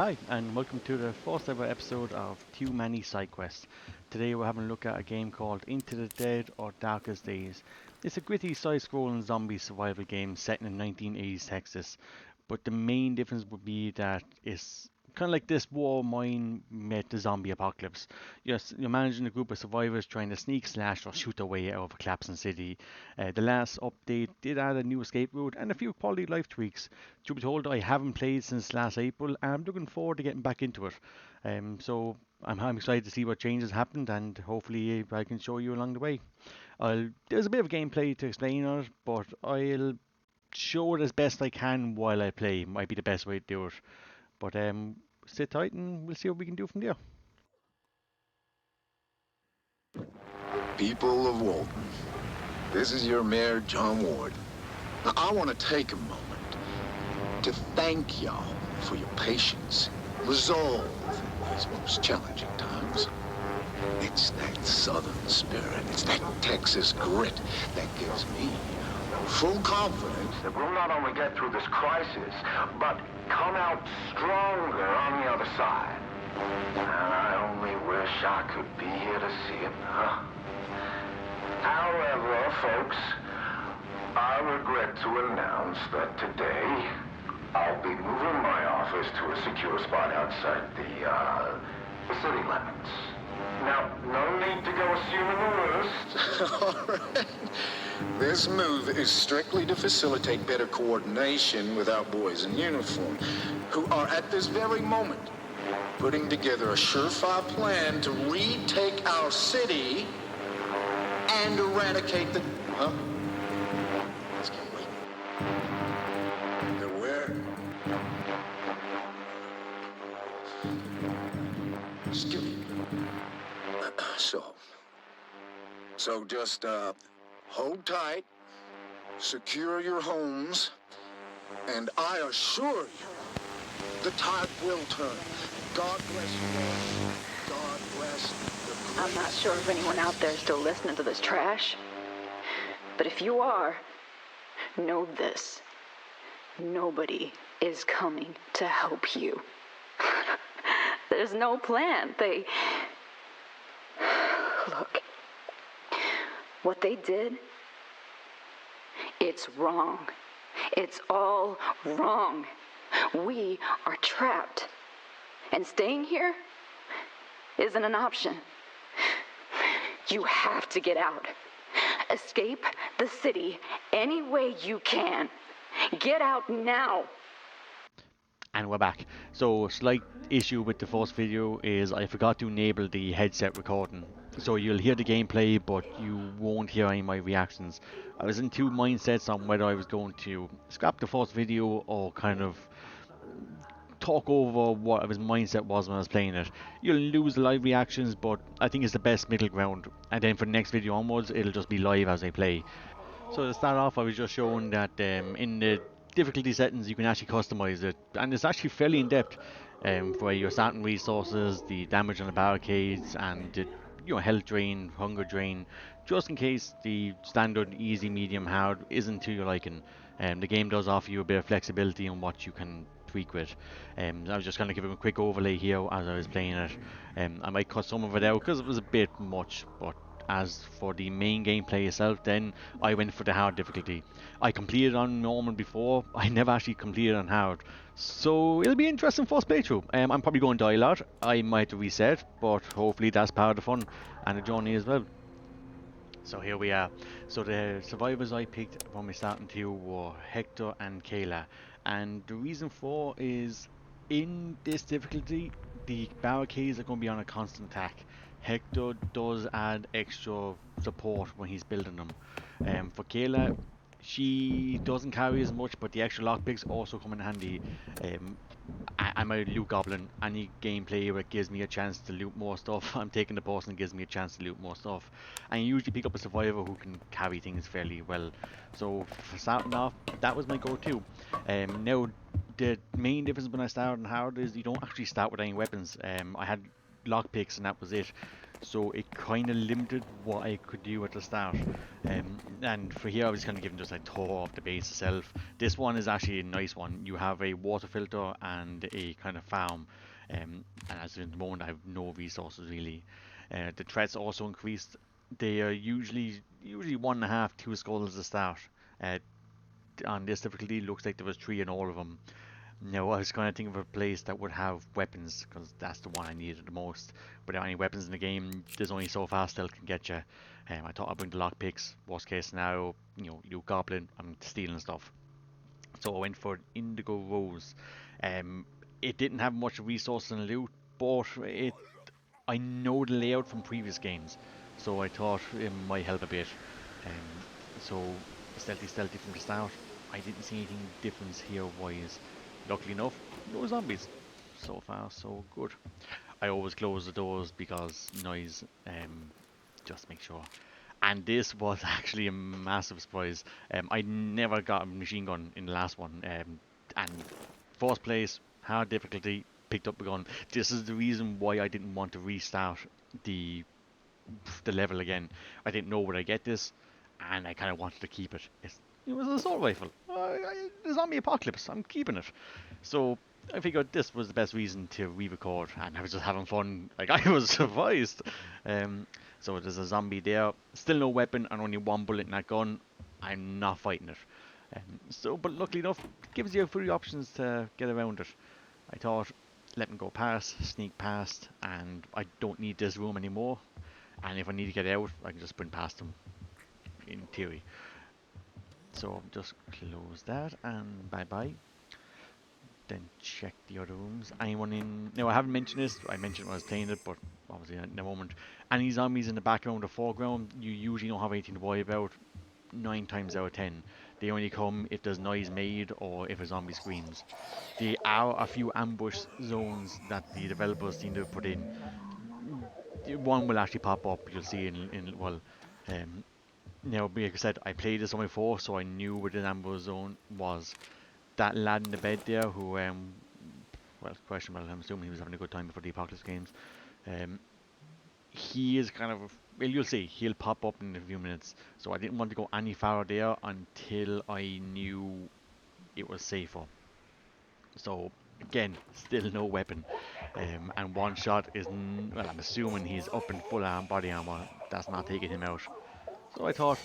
Hi, and welcome to the first ever episode of Too Many Side Quests. Today we're having a look at a game called Into the Dead or Darkest Days. It's a gritty side-scrolling zombie survival game set in 1980s Texas, but the main difference would be that it's kind of like this war mine met the zombie apocalypse. Yes, you're managing a group of survivors trying to sneak, slash, or shoot their way out of a collapsing city. The last update did add a new escape route and a few quality life tweaks. To be told, I haven't played since last April, and I'm looking forward to getting back into it. So I'm excited to see what changes happened, and hopefully I can show you along the way. There's a bit of gameplay to explain on it, but I'll show it as best I can while I play. Might be the best way to do it. But sit tight and we'll see what we can do from there. People of Walton, this is your mayor, John Ward. Now, I want to take a moment to thank y'all for your patience, resolve in these most challenging times. It's that Southern spirit, it's that Texas grit that gives me full confidence that we'll not only get through this crisis, but come out stronger on the other side. And I only wish I could be here to see it. However, folks, I regret to announce that today I'll be moving my office to a secure spot outside the city limits. Now, no need to go assuming the worst. All right. This move is strictly to facilitate better coordination with our boys in uniform, who are at this very moment putting together a surefire plan to retake our city and eradicate the... Huh? Let's get wait. The where? Excuse me. So just, hold tight, secure your homes, and I assure you, the tide will turn. God bless you all. God bless the... I'm not sure if anyone out there is still listening to this trash. But if you are, know this. Nobody is coming to help you. There's no plan. Look. What they did, it's wrong. It's all wrong. We are trapped. And staying here isn't an option. You have to get out. Escape the city any way you can. Get out now. And we're back. So, slight issue with the first video is I forgot to enable the headset recording. So you'll hear the gameplay, but you won't hear any of my reactions. I was in two mindsets on whether I was going to scrap the first video or kind of talk over what his mindset was when I was playing it. You'll lose the live reactions, but I think it's the best middle ground. And then for the next video onwards, it'll just be live as I play. So to start off, I was just showing that in the difficulty settings, you can actually customize it, and it's actually fairly in depth. For your starting resources, the damage on the barricades, and the health drain, hunger drain, just in case the standard easy, medium, hard isn't to your liking. The game does offer you a bit of flexibility on what you can tweak with. I was just going to give him a quick overlay here as I was playing it. I might cut some of it out because it was a bit much, but as for the main gameplay itself, then I went for the hard difficulty. I completed on normal before, I never actually completed on hard. So it'll be interesting first playthrough. I'm probably going to die a lot, I might reset, but hopefully that's part of the fun and the journey as well. So here we are. So the survivors I picked from my starting two were Hector and Kayla. And the reason for is in this difficulty, the barricades are going to be on a constant attack. Hector does add extra support when he's building them. For Kayla, she doesn't carry as much, but the extra lockpicks also come in handy. I'm a loot goblin. Any gameplay where it gives me a chance to loot more stuff, I'm taking the person that gives me a chance to loot more stuff. And you usually pick up a survivor who can carry things fairly well. So for starting off, that was my go-to. Now, the main difference when I started on hard is you don't actually start with any weapons. I had lockpicks and that was it. so it kind of limited what I could do at the start. And for here, I was kind of given just a tour of the base itself. This one is actually a nice one. You have a water filter and a kind of farm. And as in the moment, I have no resources really. The threats also increased. They are usually 1.5, 2 skulls at the start. Uh, on this difficulty, looks like there was three in all of them. No, I was kind of thinking of a place that would have weapons, because that's the one I needed the most. Without any weapons in the game, there's only so fast stealth can get you. I thought I'd bring the lockpicks. Worst case scenario, you goblin, I'm stealing stuff. So I went for Indigo Rose. Um, it didn't have much resources and loot, but I know the layout from previous games, so I thought it might help a bit. Um, so stealthy from the start. I didn't see anything different here wise. Luckily enough, no zombies. So far, so good. I always close the doors because noise, just make sure. And this was actually a massive surprise. I never got a machine gun in the last one. And first place, hard difficulty, picked up a gun. This is the reason why I didn't want to restart the the level again. I didn't know where I get this, and I kind of wanted to keep it. It was an assault rifle. The zombie apocalypse. I'm keeping it. So I figured this was the best reason to re-record, and I was just having fun. Like I was surprised. Um, so there's a zombie there. Still no weapon and only one bullet in that gun. I'm not fighting it. But luckily enough, it gives you three options to get around it. I thought, let me go past, sneak past, and I don't need this room anymore. And if I need to get out, I can just sprint past them, in theory. So just close that and bye bye. Then check the other rooms. Anyone in? No, I haven't mentioned this. I mentioned when I was playing it, but obviously in a moment. Any zombies in the background or foreground, you usually don't have anything to worry about. 9 times out of 10, they only come if there's noise made or if a zombie screams. There are a few ambush zones that the developers seem to have put in. One will actually pop up. You'll see in well, um, like I said, I played this on my before, so I knew where the ambush zone was. That lad in the bed there, who well, questionable. I'm assuming he was having a good time before the apocalypse games. Um, he is kind of well, you'll see. He'll pop up in a few minutes. So I didn't want to go any farther there until I knew it was safer. So again, still no weapon, and one shot is well. I'm assuming he's up in full body armor. That's not taking him out. So I thought,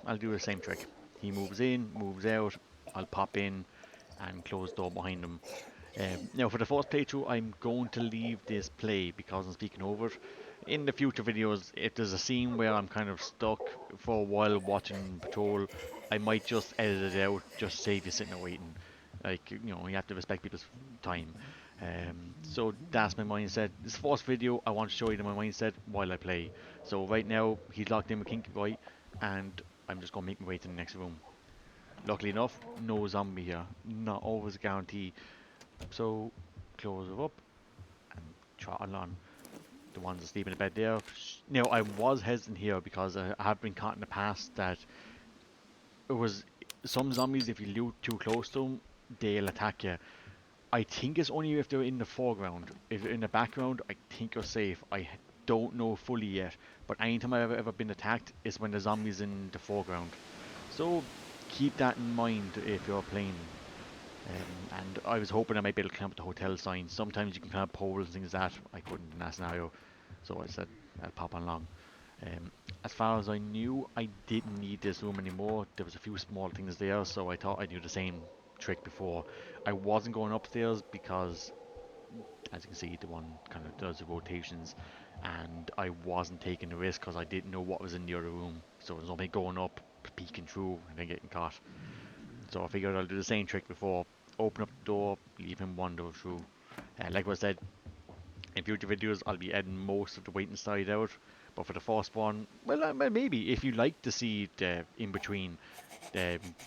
I'll do the same trick. He moves in, moves out. I'll pop in and close the door behind him. Now, for the first playthrough, I'm going to leave this play because I'm speaking over it. In the future videos, if there's a scene where I'm kind of stuck for a while watching Patrol, I might just edit it out, just save you sitting there waiting. Like, you have to respect people's time. So that's my mindset. This first video, I want to show you my mindset while I play. So right now, he's locked in with Kinky Boy, and I'm just going to make my way to the next room. Luckily enough, no zombie here. Not always a guarantee. So close it up and trottle on. The ones asleep in the bed there. Now I was hesitant here because I have been caught in the past that it was some zombies, if you loot too close to them, they'll attack you. I think it's only if they're in the foreground. If they're in the background, I think you're safe. I don't know fully yet, but anytime I've ever been attacked is when the zombie's in the foreground. So keep that in mind if you're playing. And I was hoping I might be able to climb up the hotel sign. Sometimes you can climb poles and things like that. I couldn't in that scenario, so I said I'll pop on along. As far as I knew, I didn't need this room anymore. There was a few small things there, so I thought I knew the same trick before. I wasn't going upstairs because, as you can see, the one kind of does the rotations, and I wasn't taking the risk because I didn't know what was in the other room. So there's nobody going up, peeking through, and then getting caught. So I figured I'll do the same trick before. Open up the door, leave him wander through. Like I said, in future videos I'll be adding most of the waiting side out. But for the first one, well, maybe if you like to see the in between,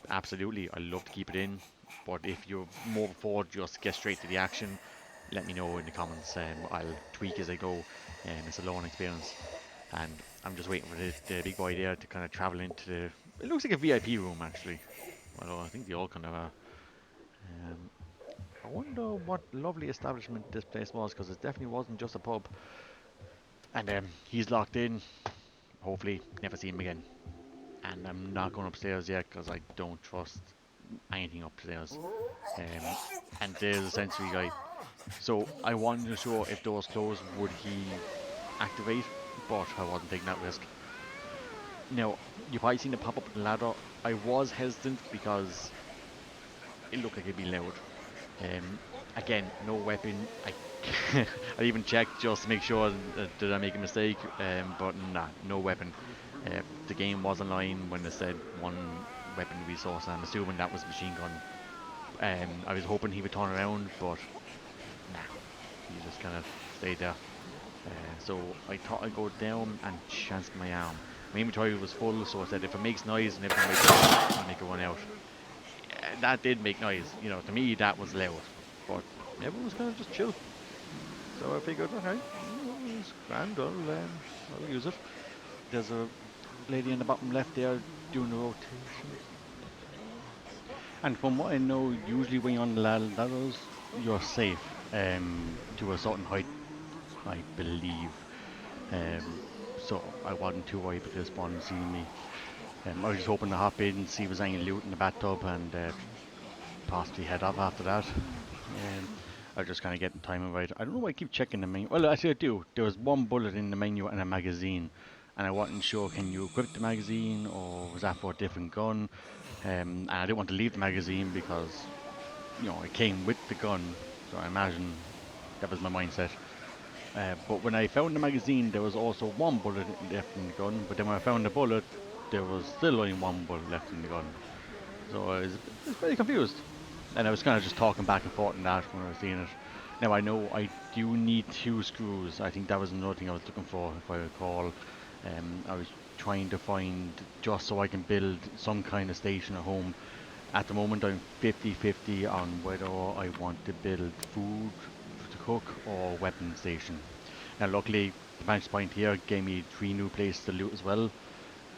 absolutely, I love to keep it in. But if you're more forward, just get straight to the action. Let me know in the comments. I'll tweak as I go. It's a learning experience, and I'm just waiting for the big boy there to kind of travel into the. It looks like a VIP room actually. Well, I think they all kind of are. Um, I wonder what lovely establishment this place was, because it definitely wasn't just a pub. And he's locked in. Hopefully, never see him again. And I'm not going upstairs yet because I don't trust anything upstairs. Um, and there's a sensory guy. So I wanted to show if doors closed, would he activate? But I wasn't taking that risk. Now, you've probably seen the pop up ladder. I was hesitant because it looked like it'd be loud. Um, Again, no weapon. I even checked just to make sure did I make a mistake. But nah, no weapon. The game was online when they said one weapon resource, and I'm assuming that was machine gun. I was hoping he would turn around, but nah, he just kind of stayed there. So I thought I'd go down and chance my arm. My inventory was full, so I said if it makes noise and everything wakes up, I'll make it run out. That did make noise. To me that was loud, but everyone was kind of just chill. So I figured, okay, it's grand. I'll use it. There's a lady in the bottom left there doing the rotation. And from what I know, usually when you're on the ladders, you're safe to a certain height, I believe. Um, so I wasn't too worried about this one seeing me. I was just hoping to hop in, see if there's any loot in the bathtub, and possibly head off after that. I was just kind of getting timing right. I don't know why I keep checking the menu. Well, actually I do. There was one bullet in the menu and a magazine, and I wasn't sure can you equip the magazine or was that for a different gun. And I didn't want to leave the magazine because it came with the gun, so I imagine that was my mindset. But when I found the magazine, there was also one bullet left in the gun. But then when I found the bullet, there was still only one bullet left in the gun. So I was very confused. And I was kind of just talking back and forth on that when I was seeing it. Now I know I do need 2 screws. I think that was another thing I was looking for, if I recall. I was trying to find just so I can build some kind of station at home. At the moment, I'm 50-50 on whether I want to build food to cook or weapon station. And luckily, the branch point here gave me 3 new places to loot as well,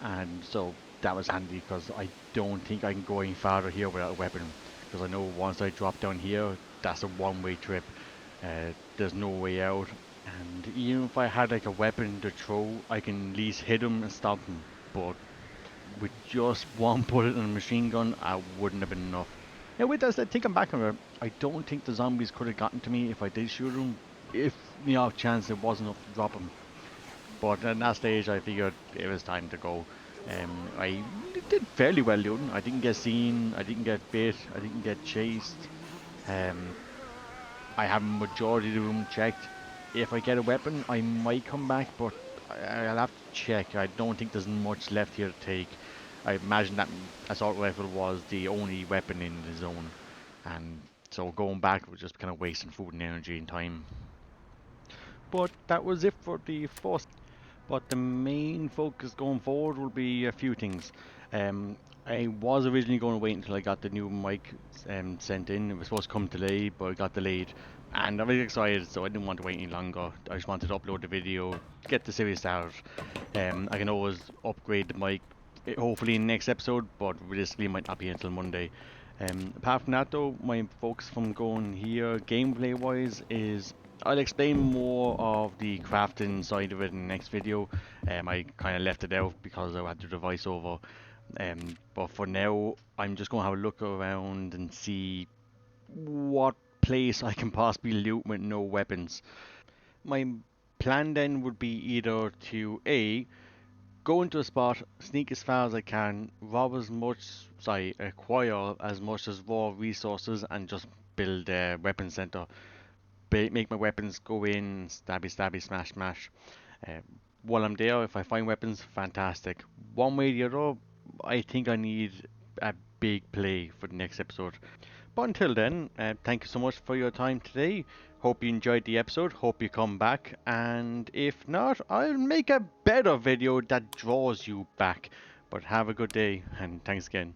and so that was handy because I don't think I can go any farther here without a weapon. Because I know once I drop down here, that's a one-way trip. There's no way out. And even if I had like a weapon to throw, I can at least hit him and stop him. But with just one bullet and a machine gun, I wouldn't have been enough. Now with that said, thinking back on it, I don't think the zombies could have gotten to me if I did shoot them, if the off chance it wasn't enough to drop them. But at that stage, I figured it was time to go. I did fairly well looting. I didn't get seen, I didn't get bit, I didn't get chased. Um, I have majority of the room checked. If I get a weapon, I might come back, but I'll have to check. I don't think there's much left here to take. I imagine that assault rifle was the only weapon in the zone, and so going back was just kind of wasting food and energy and time. But that was it for the first. But the main focus going forward will be a few things. Um, I was originally going to wait until I got the new mic sent in. It was supposed to come today, but it got delayed. And I was excited, so I didn't want to wait any longer. I just wanted to upload the video, get the series started. I can always upgrade the mic, hopefully in the next episode, but realistically it might not be until Monday. Apart from that though, my focus from going here, gameplay wise, is I'll explain more of the crafting side of it in the next video. I kind of left it out because I had to do the voiceover. But for now, I'm just going to have a look around and see what place I can possibly loot with no weapons. My plan then would be either to A, go into a spot, sneak as far as I can, rob as much, sorry, acquire as much as raw resources and just build a weapon center. Make my weapons go in, stabby stabby, smash smash. Uh, while I'm there, if I find weapons, fantastic. One way or the other, I think I need a big play for the next episode. But until then, thank you so much for your time today. Hope you enjoyed the episode. Hope you come back. And if not, I'll make a better video that draws you back. But have a good day and thanks again.